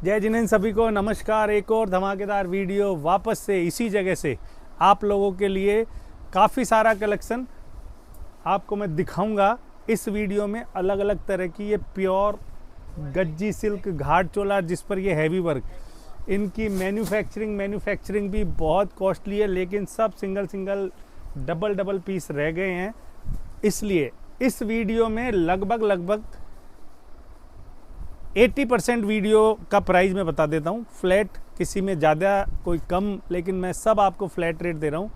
जय जिनेंद्र सभी को नमस्कार। एक और धमाकेदार वीडियो वापस से इसी जगह से आप लोगों के लिए काफ़ी सारा कलेक्शन आपको मैं दिखाऊंगा। इस वीडियो में अलग अलग तरह की ये प्योर गज्जी सिल्क घाट चोला जिस पर ये हैवी वर्क, इनकी मैन्युफैक्चरिंग भी बहुत कॉस्टली है, लेकिन सब सिंगल डबल पीस रह गए हैं। इसलिए इस वीडियो में लगभग 80% वीडियो का प्राइस मैं बता देता हूँ फ्लैट, किसी में ज़्यादा कोई कम, लेकिन मैं सब आपको फ्लैट रेट दे रहा हूँ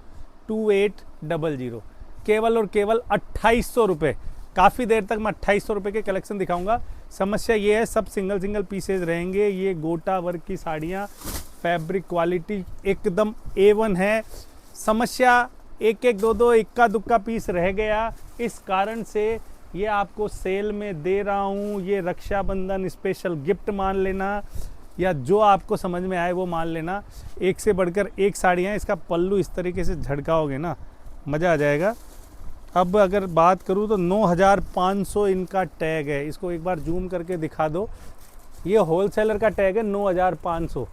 2800 केवल और केवल 2800 रुपये। काफ़ी देर तक मैं 2800 रुपये के कलेक्शन दिखाऊंगा। समस्या ये है सब सिंगल पीसेज रहेंगे। ये गोटा वर्क की साड़ियाँ, फैब्रिक क्वालिटी एकदम A1 है। समस्या एक दो इक्का दुक्का पीस रह गया, इस कारण से ये आपको सेल में दे रहा हूँ। ये रक्षाबंधन स्पेशल गिफ्ट मान लेना, या जो आपको समझ में आए वो मान लेना। एक से बढ़कर एक साड़ियाँ, इसका पल्लू इस तरीके से झटकाओगे ना, मज़ा आ जाएगा। अब अगर बात करूँ तो 9500 इनका टैग है। इसको एक बार जूम करके दिखा दो। ये होलसेलर का टैग है 9500।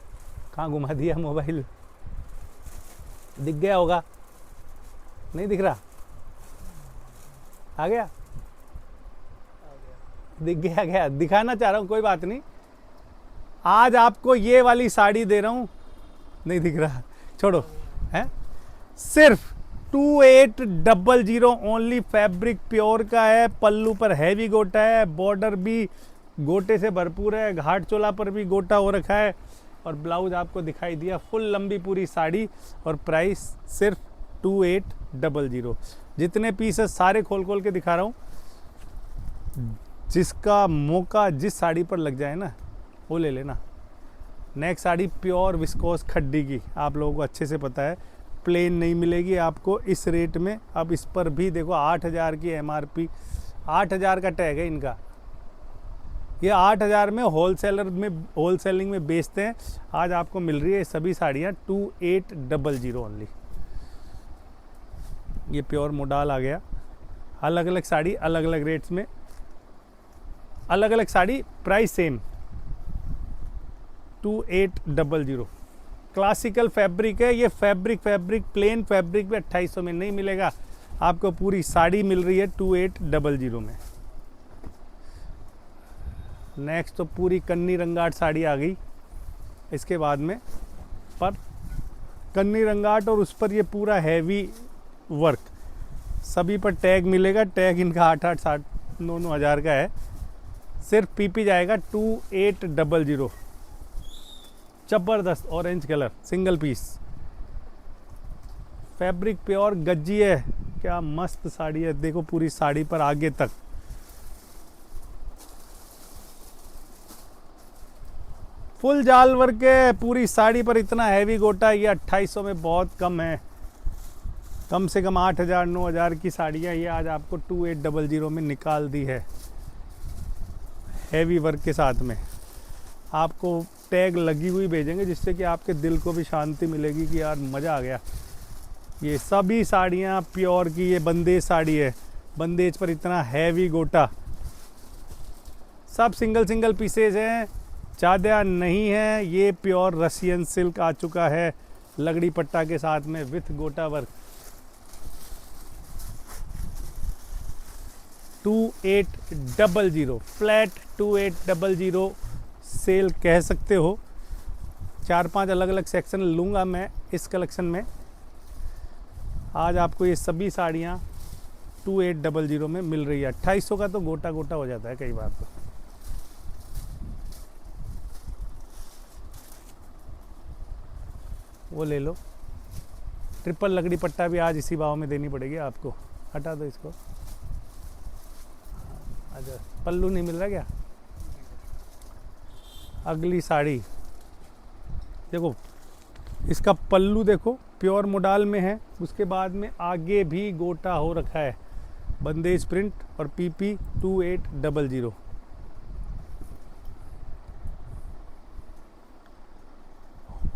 कहाँ घुमा दिया मोबाइल? दिख गया होगा, नहीं दिख रहा? आ गया? दिख गया। दिखाना चाह रहा हूँ, कोई बात नहीं। आज आपको ये वाली साड़ी दे रहा हूँ, नहीं दिख रहा, छोड़ो। है सिर्फ 2800 ओनली। फैब्रिक प्योर का है, पल्लू पर हैवी गोटा है, बॉर्डर भी गोटे से भरपूर है, घाट चोला पर भी गोटा हो रखा है, और ब्लाउज आपको दिखाई दिया। फुल लंबी पूरी साड़ी, और प्राइस सिर्फ 2800। जितने पीसेस सारे खोल के दिखा रहा हूँ। जिसका मौका जिस साड़ी पर लग जाए ना, वो ले लेना। नेक्स्ट साड़ी प्योर विस्कोस खड्डी की, आप लोगों को अच्छे से पता है, प्लेन नहीं मिलेगी आपको इस रेट में। अब इस पर भी देखो 8000 की MRP, 8000 का टैग है इनका। ये 8000 में होलसेलिंग में बेचते हैं। आज आपको मिल रही है सभी साड़ियाँ 2800 ओनली। ये प्योर मोडाल आ गया। अलग अलग साड़ी अलग अलग रेट्स में, अलग अलग sari price same 2800। Classical fabric है ये। फैब्रिक प्लेन फैब्रिक भी 2800 में नहीं मिलेगा आपको। पूरी साड़ी मिल रही है 2800 में। नेक्स्ट तो पूरी कन्नी रंगाट साड़ी आ गई इसके बाद में, पर कन्नी रंगाट और उस पर ये पूरा हैवी वर्क। सभी पर टैग मिलेगा। टैग इनका 8-8 9 हज़ार का है। सिर्फ PP जाएगा 2800। जबरदस्त orange colour, single piece, fabric pure gajji है। क्या मस्त साड़ी है, देखो पूरी साड़ी पर आगे तक फुल जाल वर्क है। पूरी साड़ी पर इतना हैवी गोटा, ये 2800 में बहुत कम है। कम से कम 8000 9000 की साड़ियाँ ये आज आपको 2800 में निकाल दी है, हैवी वर्क के साथ में। आपको टैग लगी हुई भेजेंगे, जिससे कि आपके दिल को भी शांति मिलेगी कि यार मज़ा आ गया। ये सभी साड़ियाँ प्योर की। ये बंदेज साड़ी है, बंदेज पर इतना हैवी गोटा। सब सिंगल पीसेज हैं, ज़्यादा नहीं है। ये प्योर रसियन सिल्क आ चुका है, लगड़ी पट्टा के साथ में विथ गोटा वर्क। 2800 फ्लैट 2800 सेल कह सकते हो। 4-5 अलग अलग सेक्शन लूँगा मैं इस कलेक्शन में। आज आपको ये सभी साड़ियाँ 2800 में मिल रही है। 2800 का तो गोटा हो जाता है कई बार तो। वो ले लो। ट्रिपल लगड़ी पट्टा भी आज इसी भाव में देनी पड़ेगी आपको। हटा दो इसको। अच्छा, पल्लू नहीं मिल रहा क्या? अगली साड़ी देखो, इसका पल्लू देखो प्योर मोडाल में है। उसके बाद में आगे भी गोटा हो रखा है, बंदेज प्रिंट, और PP 2800।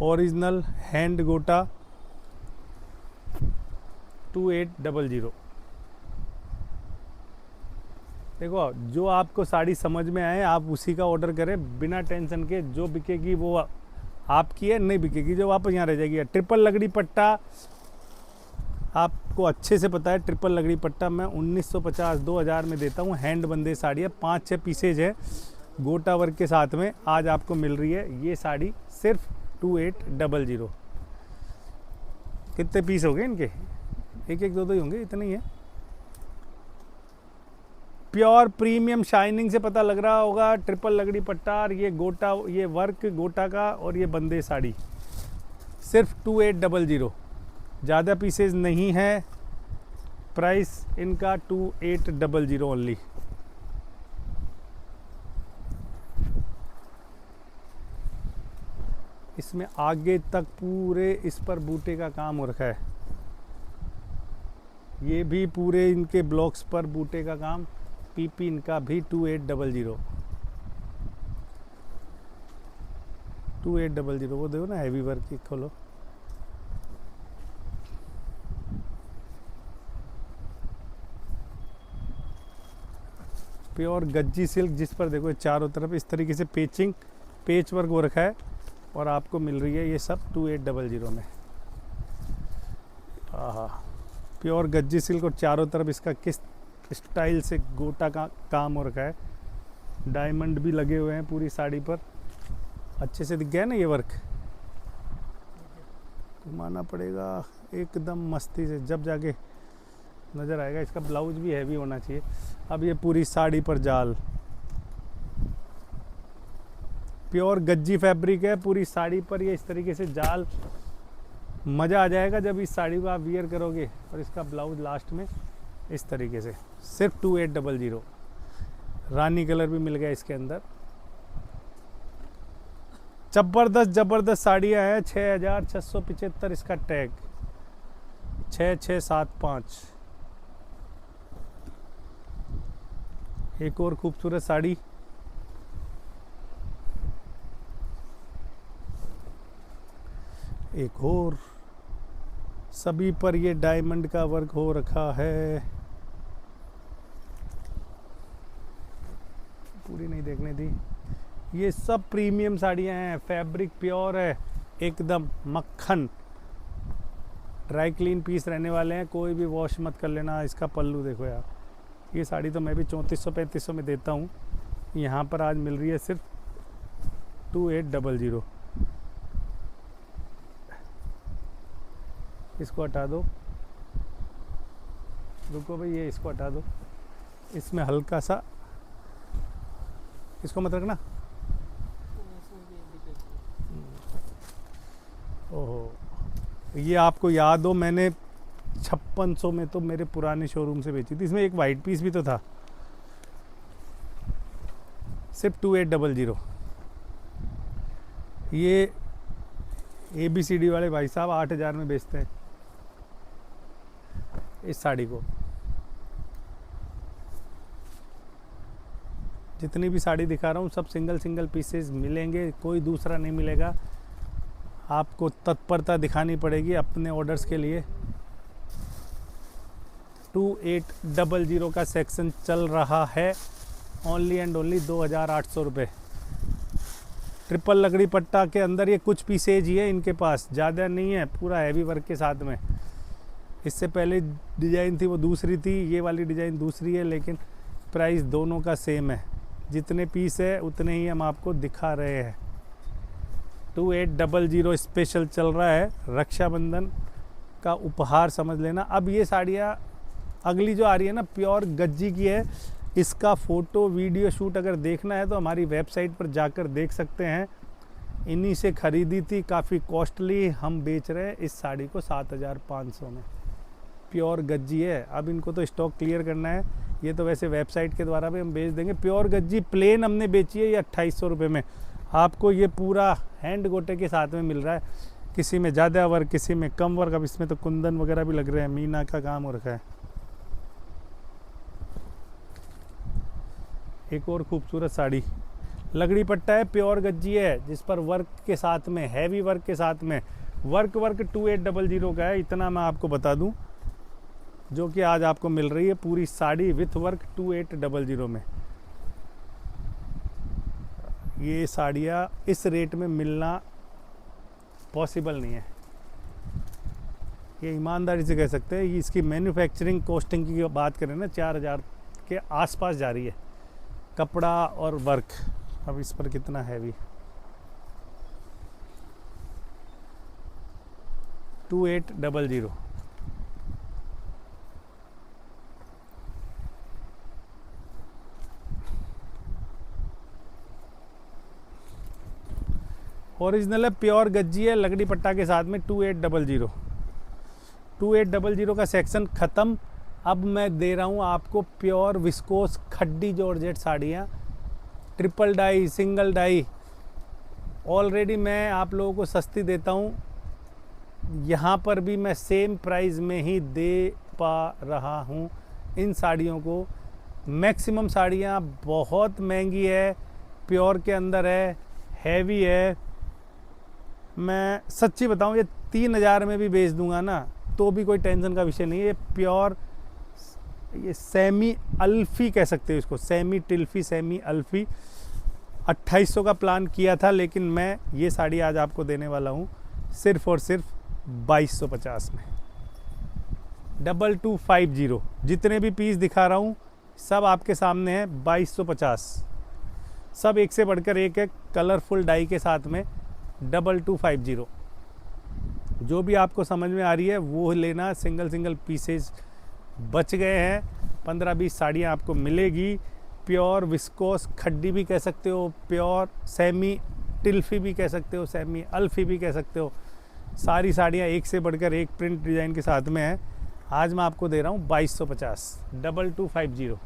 ओरिजिनल हैंड गोटा 2800। देखो जो आपको साड़ी समझ में आए आप उसी का ऑर्डर करें बिना टेंशन के। जो बिकेगी वो आपकी है, नहीं बिकेगी जो वापस यहाँ रह जाएगी। ट्रिपल लगड़ी पट्टा आपको अच्छे से पता है, ट्रिपल लगड़ी पट्टा मैं 1950-2000 में देता हूँ। हैंड बंदे साड़ी है, 5-6 पीसेज है गोटा वर्क के साथ में। आज आपको मिल रही है ये साड़ी सिर्फ 2800। कितने पीस हो गए इनके? एक एक दो ही होंगे, इतने ही है। प्योर प्रीमियम शाइनिंग से पता लग रहा होगा। ट्रिपल लगड़ी पट्टा और ये गोटा, ये वर्क गोटा का और ये बंदे साड़ी सिर्फ 2800। ज़्यादा पीसेज नहीं है। प्राइस इनका 2800 ओनली। इसमें आगे तक पूरे इस पर बूटे का काम हो रखा है। ये भी पूरे इनके ब्लॉक्स पर बूटे का काम। पीपी इनका भी 2800। 2800 वो देखो ना, हैवी वर्क की खोलो। प्योर गज्जी सिल्क जिस पर देखो चारों तरफ इस तरीके से पेच वर्क हो रखा है और आपको मिल रही है ये सब 2800 में। हाँ, प्योर गज्जी सिल्क और चारों तरफ इसका किस स्टाइल से गोटा का काम हो रखा है। डायमंड भी लगे हुए हैं पूरी साड़ी पर। अच्छे से दिख गया ना ये वर्क? घुमाना पड़ेगा एकदम मस्ती से, जब जाके नज़र आएगा। इसका ब्लाउज भी हैवी होना चाहिए। अब ये पूरी साड़ी पर जाल, प्योर गज्जी फैब्रिक है पूरी साड़ी पर। ये इस तरीके से जाल, मज़ा आ जाएगा जब इस साड़ी को आप वियर करोगे। और इसका ब्लाउज लास्ट में इस तरीके से सिर्फ 2800। रानी कलर भी मिल गया इसके अंदर। जबरदस्त साड़ियाँ हैं। 6675 इसका टैग, 6675। एक और खूबसूरत साड़ी, एक और। सभी पर ये डायमंड का वर्क हो रखा है। पूरी नहीं देखने दी। ये सब प्रीमियम साड़ियाँ हैं। फैब्रिक प्योर है एकदम मक्खन। ड्राई क्लीन पीस रहने वाले हैं, कोई भी वॉश मत कर लेना। इसका पल्लू देखो यार। ये साड़ी तो मैं भी 3400-3500 में देता हूँ। यहाँ पर आज मिल रही है सिर्फ 2800। इसको हटा दो, रुको भाई, ये इसको हटा दो। इसमें हल्का सा, इसको मत रखना। ओहो, ये आपको याद हो मैंने 5600 में तो मेरे पुराने शोरूम से बेची थी। इसमें एक वाइट पीस भी तो था। सिर्फ 2800। ये ABCD वाले भाई साहब 8000 में बेचते हैं इस साड़ी को। जितनी भी साड़ी दिखा रहा हूँ सब सिंगल पीसेस मिलेंगे, कोई दूसरा नहीं मिलेगा। आपको तत्परता दिखानी पड़ेगी अपने ऑर्डर्स के लिए। 2800 का सेक्शन चल रहा है। ओनली एंड ओनली 2800 रुपये। ट्रिपल लगड़ी पट्टा के अंदर ये कुछ पीसेज ही है इनके पास, ज़्यादा नहीं है। पूरा हैवी वर्क के साथ में। इससे पहले डिज़ाइन थी वो दूसरी थी, ये वाली डिज़ाइन दूसरी है, लेकिन प्राइस दोनों का सेम है। जितने पीस है उतने ही हम आपको दिखा रहे हैं। 2800 स्पेशल चल रहा है। रक्षाबंधन का उपहार समझ लेना। अब ये साड़ियाँ अगली जो आ रही है ना, प्योर गज्जी की है। इसका फ़ोटो वीडियो शूट अगर देखना है तो हमारी वेबसाइट पर जाकर देख सकते हैं। इन्हीं से ख़रीदी थी, काफ़ी कॉस्टली। हम बेच रहे हैं इस साड़ी को 7500 में। प्योर गज्जी है। अब इनको तो स्टॉक क्लियर करना है। ये तो वैसे वेबसाइट के द्वारा भी हम बेच देंगे। प्योर गज्जी प्लेन हमने बेची है ये 2800 रुपये में। आपको ये पूरा हैंड गोटे के साथ में मिल रहा है। किसी में ज़्यादा वर्क, किसी में कम वर्क। अब इसमें तो कुंदन वगैरह भी लग रहे हैं, मीना का काम हो रखा है। एक और खूबसूरत साड़ी, लगड़ी पट्टा है, प्योर गज्जी है, जिस पर वर्क के साथ में, हैवी वर्क के साथ में। वर्क 2800 का है, इतना मैं आपको बता दूं। जो कि आज आपको मिल रही है पूरी साड़ी विथ वर्क 2800 में। ये साड़ियाँ इस रेट में मिलना पॉसिबल नहीं है, ये ईमानदारी से कह सकते हैं। ये इसकी मैन्युफैक्चरिंग कॉस्टिंग की बात करें ना 4000 के आसपास जा रही है, कपड़ा और वर्क। अब इस पर कितना हैवी, 2800। ओरिजिनल है, प्योर गज्जी है, लकड़ी पट्टा के साथ में 2800। 2800 का सेक्शन ख़त्म। अब मैं दे रहा हूँ आपको प्योर विस्कोस खड्डी जॉर्जेट साड़ियाँ, triple dye, single dye. Already मैं आप लोगों को सस्ती देता हूँ, यहाँ पर भी मैं सेम प्राइस में ही दे पा रहा हूँ इन साड़ियों को। मैक्सिमम साड़ियाँ बहुत महंगी है, प्योर के अंदर है, हैवी है। मैं सच्ची बताऊँ, ये 3000 में भी बेच दूंगा ना तो भी कोई टेंशन का विषय नहीं है। ये प्योर, ये सेमी अल्फी कह सकते हो इसको, सेमी टिल्फी, सेमी अल्फी। 2800 का प्लान किया था, लेकिन मैं ये साड़ी आज आपको देने वाला हूँ सिर्फ और सिर्फ 2250 में। 2250। जितने भी पीस दिखा रहा हूँ सब आपके सामने है 2250। सब एक से बढ़कर एक है, कलरफुल डाई के साथ में 2250। जो भी आपको समझ में आ रही है वो लेना। सिंगल सिंगल पीसेज बच गए हैं, 15-20 साड़ियाँ आपको मिलेगी। प्योर विस्कोस खड्डी भी कह सकते हो, प्योर सेमी टिल्फी भी कह सकते हो, सेमी अल्फी भी कह सकते हो। सारी साड़ियाँ एक से बढ़कर एक प्रिंट डिज़ाइन के साथ में है। आज मैं आपको दे रहा हूँ 2250, 2250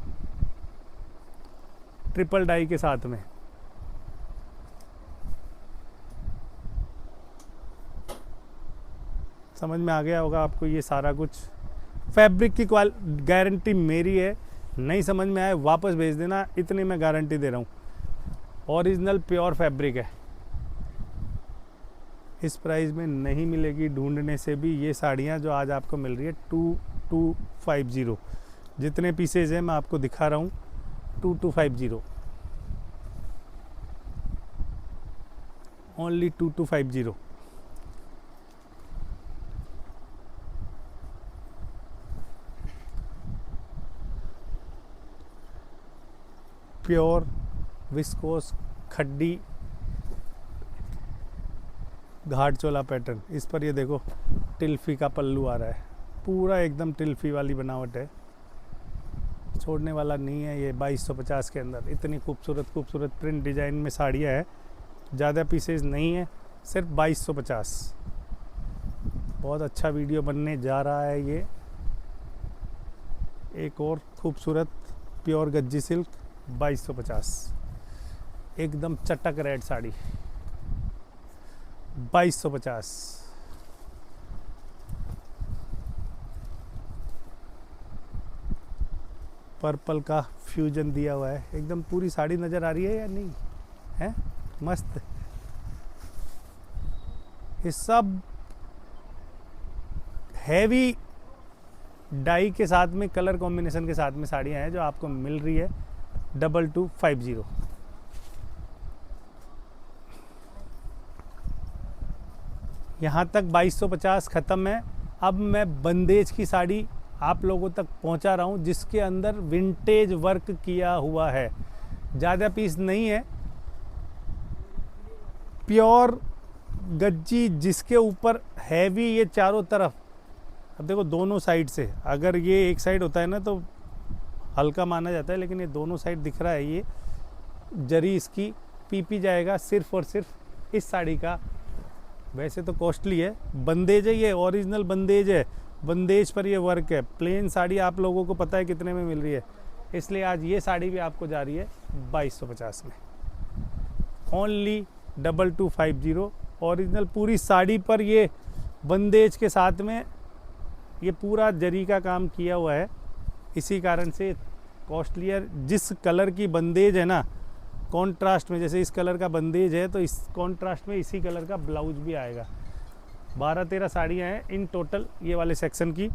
ट्रिपल डाई के साथ में। समझ में आ गया होगा आपको ये सारा कुछ। फैब्रिक की गारंटी मेरी है, नहीं समझ में आए वापस भेज देना, इतनी मैं गारंटी दे रहा हूँ। ओरिजिनल प्योर फैब्रिक है, इस प्राइस में नहीं मिलेगी ढूंढने से भी ये साड़ियाँ जो आज आपको मिल रही है 2250। जितने पीसेज हैं मैं आपको दिखा रहा हूँ, 2250, ओनली 2250। प्योर विस्कोस खड्डी घाट चोला पैटर्न। इस पर ये देखो टिल्फी का पल्लू आ रहा है, पूरा एकदम टिल्फी वाली बनावट है, छोड़ने वाला नहीं है। ये 2250 के अंदर इतनी खूबसूरत खूबसूरत प्रिंट डिज़ाइन में साड़ियाँ है, ज़्यादा पीसेज नहीं है, सिर्फ 2250। बहुत अच्छा वीडियो बनने जा रहा है ये। एक और खूबसूरत प्योर गज्जी सिल्क 2250, एकदम चटक रेड साड़ी 2250। पर्पल का फ्यूजन दिया हुआ है, एकदम पूरी साड़ी नज़र आ रही है या नहीं है? मस्त। ये सब हैवी डाई के साथ में, कलर कॉम्बिनेशन के साथ में साड़ियाँ हैं जो आपको मिल रही है 2250। यहाँ तक 2250 ख़त्म है। अब मैं बंदेज की साड़ी आप लोगों तक पहुँचा रहा हूँ, जिसके अंदर विंटेज वर्क किया हुआ है। ज़्यादा पीस नहीं है, प्योर गज्जी जिसके ऊपर हैवी ये चारों तरफ। अब देखो दोनों साइड से, अगर ये एक साइड होता है ना तो हल्का माना जाता है, लेकिन ये दोनों साइड दिख रहा है। ये जरी इसकी पीपी जाएगा सिर्फ और सिर्फ इस साड़ी का। वैसे तो कॉस्टली है, बंदेज है, ये ओरिजिनल बंदेज है, बंदेज पर ये वर्क है। प्लेन साड़ी आप लोगों को पता है कितने में मिल रही है, इसलिए आज ये साड़ी भी आपको जा रही है 2250 में, ओनली 2250। ओरिजिनल पूरी साड़ी पर ये बंदेज के साथ में ये पूरा जरी का काम किया हुआ है, इसी कारण से कॉस्टलियर। जिस कलर की बंदेज है ना, कॉन्ट्रास्ट में, जैसे इस कलर का बंदेज है तो इस कॉन्ट्रास्ट में इसी कलर का ब्लाउज भी आएगा। 12-13 साड़ियाँ हैं इन टोटल ये वाले सेक्शन की।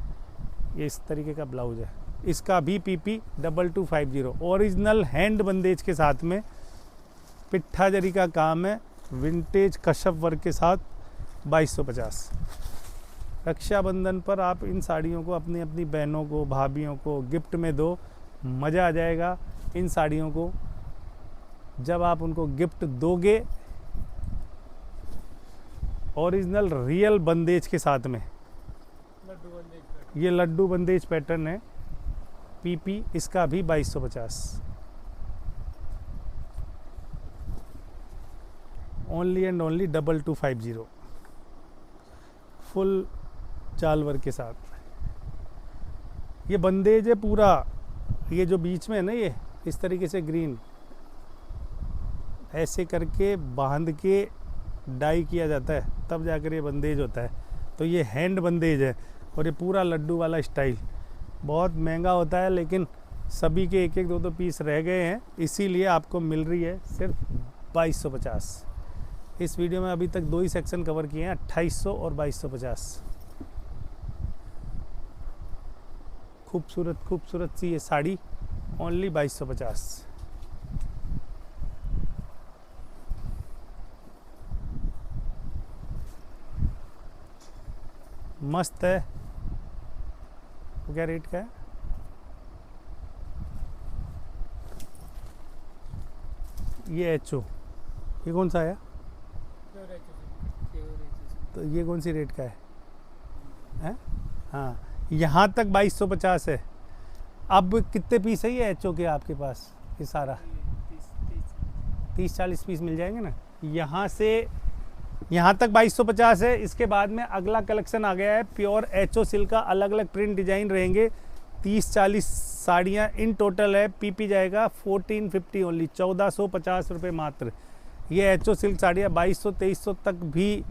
ये इस तरीके का ब्लाउज है, इसका भी PP 2250 ओरिजिनल हैंड बंदेज के साथ में, पिट्ठा जरी का काम है, विंटेज कशप वर्क के साथ 2250। रक्षाबंधन पर आप इन साड़ियों को अपनी अपनी बहनों को, भाभीयों को गिफ्ट में दो, मज़ा आ जाएगा। इन साड़ियों को जब आप उनको गिफ्ट दोगे ओरिजिनल रियल बंदेज के साथ में, ये लड्डू बंदेज पैटर्न है, PP इसका भी 2250। ओनली एंड ओनली 2250 फुल चाल वर्क के साथ। ये बंदेज है पूरा, ये जो बीच में है ना, ये इस तरीके से ग्रीन ऐसे करके बांध के डाई किया जाता है, तब जाकर ये बंदेज होता है। तो ये हैंड बंदेज है और ये पूरा लड्डू वाला स्टाइल बहुत महंगा होता है, लेकिन सभी के एक एक दो दो पीस रह गए हैं, इसीलिए आपको मिल रही है सिर्फ 2250। इस वीडियो में अभी तक 2 ही सेक्शन कवर किए हैं, 2800 और 2250। खूबसूरत खूबसूरत सी ये साड़ी ओनली 2250। मस्त है। क्या रेट का है? ये HO, ये कौन सा है? तो ये कौन सी रेट का है? हाँ, यहाँ तक 2250 है। अब कितने पीस है ये HO के आपके पास? ये सारा 30-40 पीस मिल जाएंगे ना। यहाँ से यहाँ तक 2250 है। इसके बाद में अगला कलेक्शन आ गया है प्योर HO सिल्क का, अलग अलग प्रिंट डिजाइन रहेंगे। 30-40 साड़ियाँ इन टोटल है। PP जाएगा 1450 ओनली, 1450 रुपये मात्र। ये HO सिल्क साड़ियाँ 2200-2300 तक भी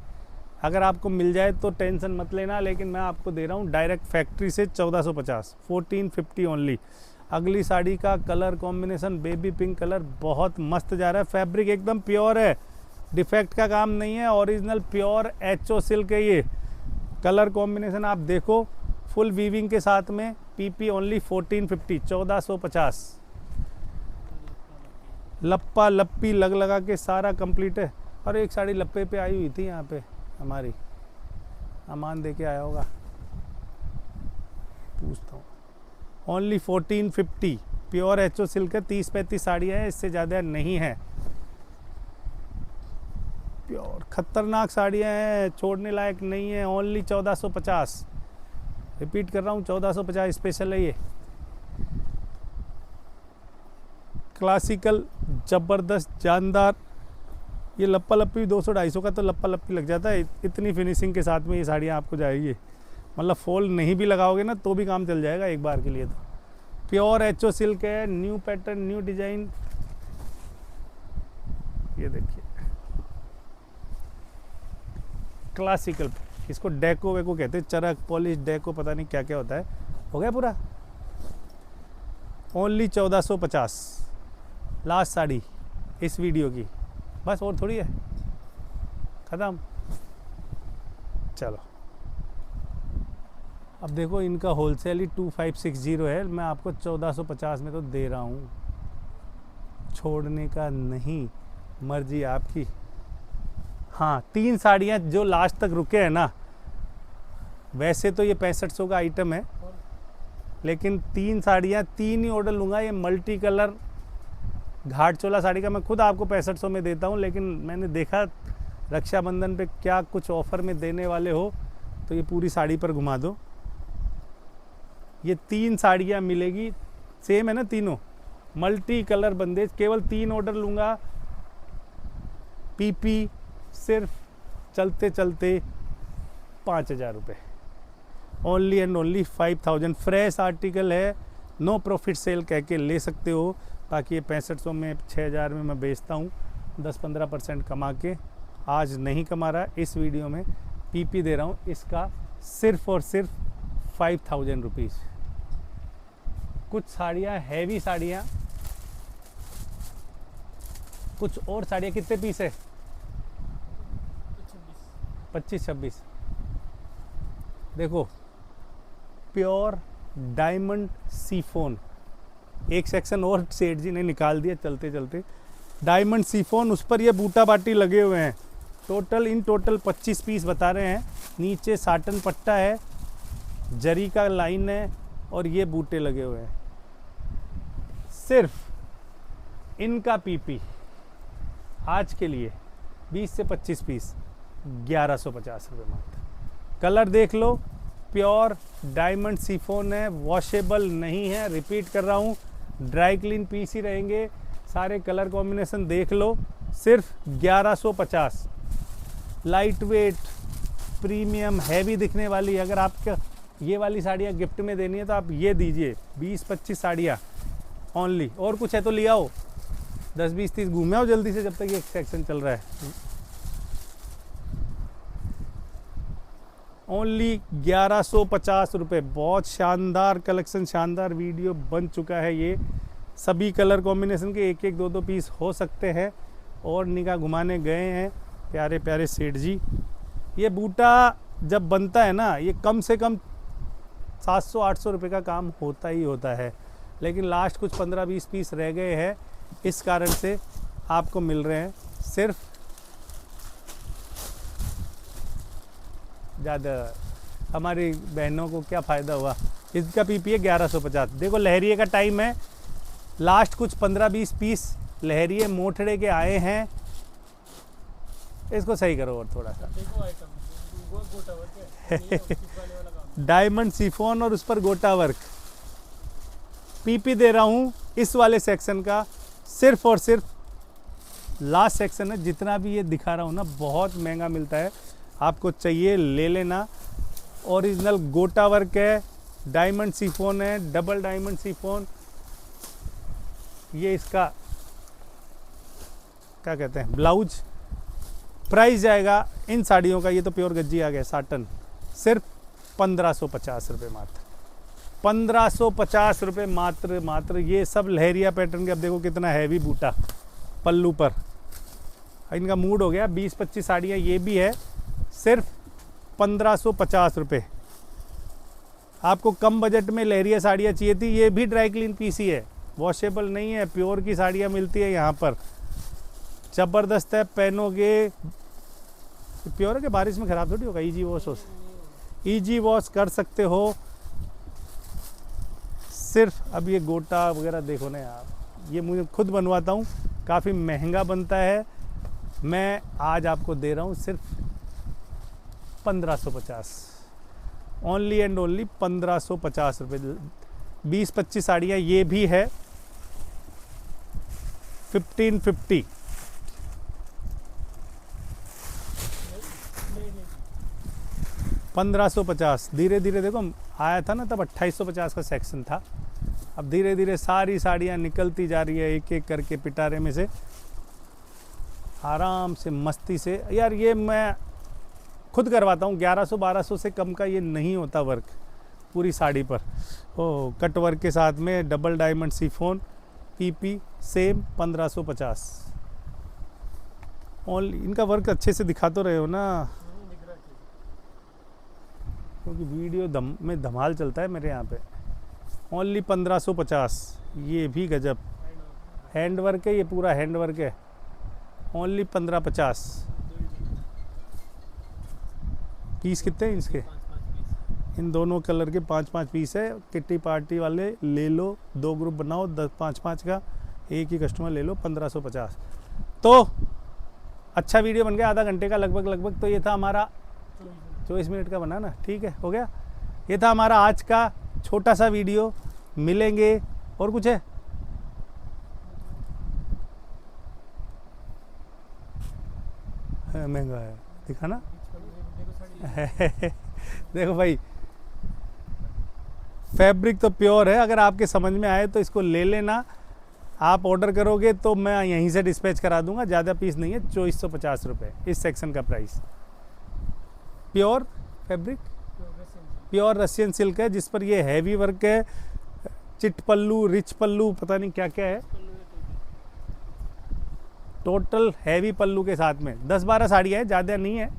अगर आपको मिल जाए तो टेंशन मत लेना, लेकिन मैं आपको दे रहा हूँ डायरेक्ट फैक्ट्री से 1450, 1450 ओनली। अगली साड़ी का colour combination baby pink colour बहुत मस्त जा रहा है। फैब्रिक एकदम प्योर है, डिफेक्ट का काम नहीं है, ओरिजिनल प्योर HO सिल्क है। ये कलर कॉम्बिनेशन आप देखो, फुल वीविंग के साथ में। PP only 1450, 1450। लप्पा लप्पी लग लगा के सारा कंप्लीट है। और एक साड़ी लप्पे पे आई हुई थी यहाँ पे हमारी, अमान दे के आया होगा, पूछता हूँ। ओनली 1450 प्योर HO सिल्क है। 30-35 साड़ियाँ हैं, इससे ज़्यादा नहीं है। प्योर खतरनाक साड़ियाँ हैं, छोड़ने लायक नहीं है। ओनली 1450, रिपीट कर रहा हूँ, 1450 स्पेशल है ये। क्लासिकल ज़बरदस्त जानदार। ये लप्पा लप्पी 200-250 का तो लप्पा लप्पी लग जाता है। इतनी फिनिशिंग के साथ में ये साड़ियाँ आपको जाएगी, मतलब फॉल नहीं भी लगाओगे ना तो भी काम चल जाएगा एक बार के लिए। तो प्योर HO सिल्क है, न्यू पैटर्न न्यू डिजाइन। ये देखिए क्लासिकल, इसको डेको वेको कहते हैं, चरक पॉलिश डेको पता नहीं क्या क्या होता है। हो गया पूरा। ओनली 1450 लास्ट साड़ी इस वीडियो की, बस और थोड़ी है, ख़त्म। चलो अब देखो, इनका होलसेल ही 2560 है, मैं आपको 1450 में तो दे रहा हूँ। छोड़ने का नहीं, मर्जी आपकी। हाँ, 3 साड़ियाँ जो लास्ट तक रुके हैं ना, वैसे तो ये 6500 का आइटम है, लेकिन 3 साड़ियाँ 3 ही ऑर्डर लूँगा। ये मल्टी कलर घाट चोला साड़ी का मैं खुद आपको 6500 में देता हूँ, लेकिन मैंने देखा रक्षाबंधन पे क्या कुछ ऑफ़र में देने वाले हो, तो ये पूरी साड़ी पर घुमा दो। ये 3 साड़ियाँ मिलेगी, सेम है ना तीनों, मल्टी कलर बंदेज। केवल 3 ऑर्डर लूँगा। PP सिर्फ चलते चलते 5000 रुपये। Only and only 5000। Fresh article है, नो प्रॉफिट सेल कह के ले सकते हो। बाकी ये 6500 में 6000 में मैं बेचता हूँ, 10-15% कमा के। आज नहीं कमा रहा, इस वीडियो में PP दे रहा हूँ इसका सिर्फ और सिर्फ 5000 रुपीज़। कुछ साड़ियाँ हैवी साड़ियाँ, कुछ और साड़ियाँ। कितने पीस है? 25-26। देखो प्योर डायमंड सीफोन, एक सेक्शन और सेठ जी ने निकाल दिया चलते चलते। डायमंड सीफोन, उस पर ये बूटा बाटी लगे हुए हैं। इन टोटल 25 पीस बता रहे हैं। नीचे साटन पट्टा है, जरी का लाइन है और ये बूटे लगे हुए हैं। सिर्फ इनका पीपी आज के लिए 20 से 25 पीस 1150 रुपये मात्र। कलर देख लो, प्योर डायमंड सीफोन है, वॉशेबल नहीं है। रिपीट कर रहा हूँ, ड्राई क्लीन पीस ही रहेंगे। सारे कलर कॉम्बिनेशन देख लो, सिर्फ 1150। लाइट वेट, प्रीमियम, हैवी दिखने वाली। अगर आपका ये वाली साड़ियाँ गिफ्ट में देनी है तो आप ये दीजिए, 20-25 साड़ियाँ ओनली। और कुछ है तो ले आओ, 10-20-30 घूमे आओ जल्दी से, जब तक ये सेक्शन चल रहा है। ओनली 1150 रुपये। बहुत शानदार कलेक्शन, शानदार वीडियो बन चुका है ये। सभी कलर कॉम्बिनेशन के एक एक दो पीस हो सकते हैं। और निगाह घुमाने गए हैं प्यारे प्यारे सेठ जी। ये बूटा जब बनता है ना, ये कम से कम 700-800 रुपये का काम होता ही होता है, लेकिन लास्ट कुछ 15-20 पीस रह गए हैं, इस कारण से आपको मिल रहे हैं सिर्फ ज़्यादा। हमारी बहनों को क्या फ़ायदा हुआ। इसका पीपी है 1150। देखो लहरिए का टाइम है, लास्ट कुछ 15-20 पीस लहरिए मोटड़े के आए हैं। इसको सही करो और थोड़ा सा। डायमंड सीफोन और उस पर गोटा वर्क। पीपी दे रहा हूँ इस वाले सेक्शन का, सिर्फ और सिर्फ लास्ट सेक्शन है। जितना भी ये दिखा रहा हूँ ना, बहुत महंगा मिलता है। आपको चाहिए ले लेना। ओरिजिनल गोटा वर्क है, डायमंड सीफोन है, डबल डायमंड सीफोन। ये इसका क्या कहते हैं, ब्लाउज। प्राइस जाएगा इन साड़ियों का, ये तो प्योर गज्जी आ गया साटन, सिर्फ 1550 रुपये मात्र। 1550 रुपये मात्र। ये सब लहरिया पैटर्न के। अब देखो कितना हैवी बूटा पल्लू पर। इनका मूड हो गया। 20-25 साड़ियाँ ये भी है, सिर्फ 1550 रुपये। आपको कम बजट में लहरिया साड़ियाँ चाहिए थी, ये भी ड्राई क्लीन पीस ही है, वॉशेबल नहीं है। प्योर की साड़ियाँ मिलती है यहाँ पर, ज़बरदस्त है। पहनोगे प्योर है कि बारिश में ख़राब थोड़ी होगा। ईजी वॉश कर सकते हो। सिर्फ अब ये गोटा वगैरह देखो ना यार, ये मुझे खुद बनवाता हूँ, काफ़ी महंगा बनता है। मैं आज आपको दे रहा हूँ सिर्फ 1550। ओनली एंड ओनली 1550 रुपये। 20-25 साड़ियाँ ये भी है, 1550। $1550। धीरे धीरे देखो, आया था ना तब 2850 का सेक्शन था। अब धीरे धीरे सारी साड़ियाँ निकलती जा रही है, एक एक करके पिटारे में से, आराम से मस्ती से। यार ये मैं खुद करवाता हूँ, 1100-1200 से कम का ये नहीं होता वर्क पूरी साड़ी पर। ओ कट वर्क के साथ में double diamond सीफोन, PP same 1550। Only इनका वर्क अच्छे से दिखा तो रहे हो ना, क्योंकि वीडियो में धमाल चलता है मेरे यहाँ पे। ओनली 1550। ये भी गजब हैंड वर्क है, ये पूरा हैंड वर्क है। ओनली 1550। पीस कितने हैं इसके? इन दोनों कलर के 5-5 पीस है। किट्टी पार्टी वाले ले लो, 2 ग्रुप बनाओ, 10-5-5 का एक ही कस्टमर ले लो, 1550। तो अच्छा वीडियो बन गया, आधा घंटे का लगभग। तो ये था हमारा 24 मिनट का बना ना, ठीक है, हो गया। ये था हमारा आज का छोटा सा वीडियो। मिलेंगे। और कुछ है? महंगा है, दिखा ना। देखो भाई, फैब्रिक तो प्योर है। अगर आपके समझ में आए तो इसको ले लेना। आप ऑर्डर करोगे तो मैं यहीं से डिस्पैच करा दूंगा। ज़्यादा पीस नहीं है, 2450 रुपये इस सेक्शन का price. Pure fabric, pure Russian silk है, जिस पर ये हैवी वर्क है, चिट पल्लू, रिच पल्लू, पता नहीं क्या क्या है, टोटल हैवी पल्लू के साथ में 10-12 साड़ियाँ हैं, ज़्यादा नहीं है।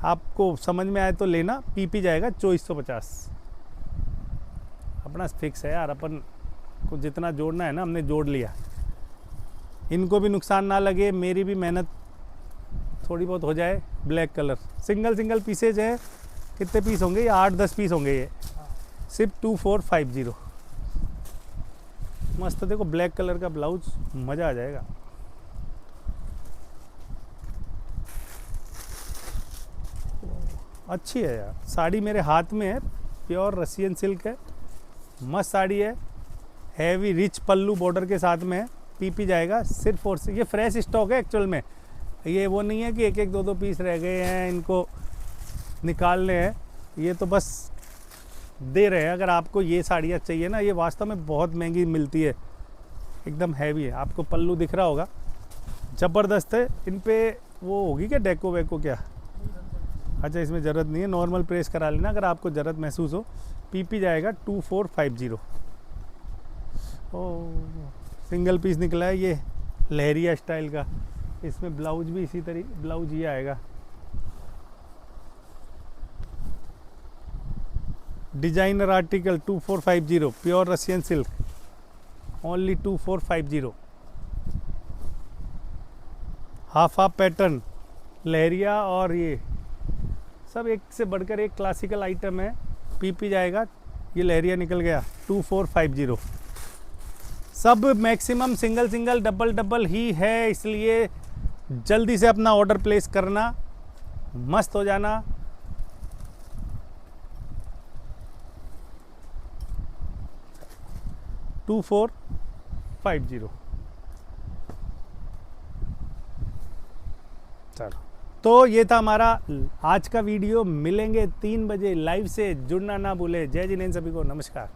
आपको समझ में आए तो लेना। पीपी जाएगा 2450। अपना अपना फिक्स है यार, अपन को जितना जोड़ना है ना हमने जोड़ लिया, इनको भी नुकसान ना लगे, मेरी भी मेहनत थोड़ी बहुत हो जाए। ब्लैक कलर सिंगल पीसेज है, कितने पीस होंगे ये? 8-10 पीस होंगे ये, सिर्फ 2450। मस्त देखो ब्लैक कलर का ब्लाउज, मज़ा आ जाएगा। अच्छी है यार साड़ी, मेरे हाथ में है, प्योर रसियन सिल्क है, मस्त साड़ी है, हैवी रिच पल्लू बॉर्डर के साथ में है, पी जाएगा सिर्फ। और ये फ्रेश स्टॉक है एक्चुअल में, ये वो नहीं है कि एक 2 पीस रह गए हैं इनको निकालने हैं, ये तो बस दे रहे हैं। अगर आपको ये साड़ियाँ चाहिए ना, ये वास्तव में बहुत महंगी मिलती है, एकदम हैवी है। आपको पल्लू दिख रहा होगा, ज़बरदस्त है। इन पे वो होगी क्या डेको वेको क्या? अच्छा इसमें ज़रूरत नहीं है, नॉर्मल प्रेस करा लेना अगर आपको ज़रूरत महसूस हो। पी जाएगा 2450। ओ सिंगल पीस निकला है ये लहरिया स्टाइल का, इसमें ब्लाउज भी इसी तरीके ब्लाउज ये आएगा, designer article 2450, pure Russian silk, only 2450। Half pattern leheriya, और ये सब एक से बढ़कर एक क्लासिकल आइटम है। पी जाएगा, ये लहरिया निकल गया 2450। सब मैक्सिमम सिंगल डबल ही है, इसलिए जल्दी से अपना ऑर्डर प्लेस करना, मस्त हो जाना। $2450। चलो तो ये था हमारा आज का वीडियो। मिलेंगे 3 बजे लाइव से, जुड़ना ना भूले। जय जिनेंद्र सभी को, नमस्कार।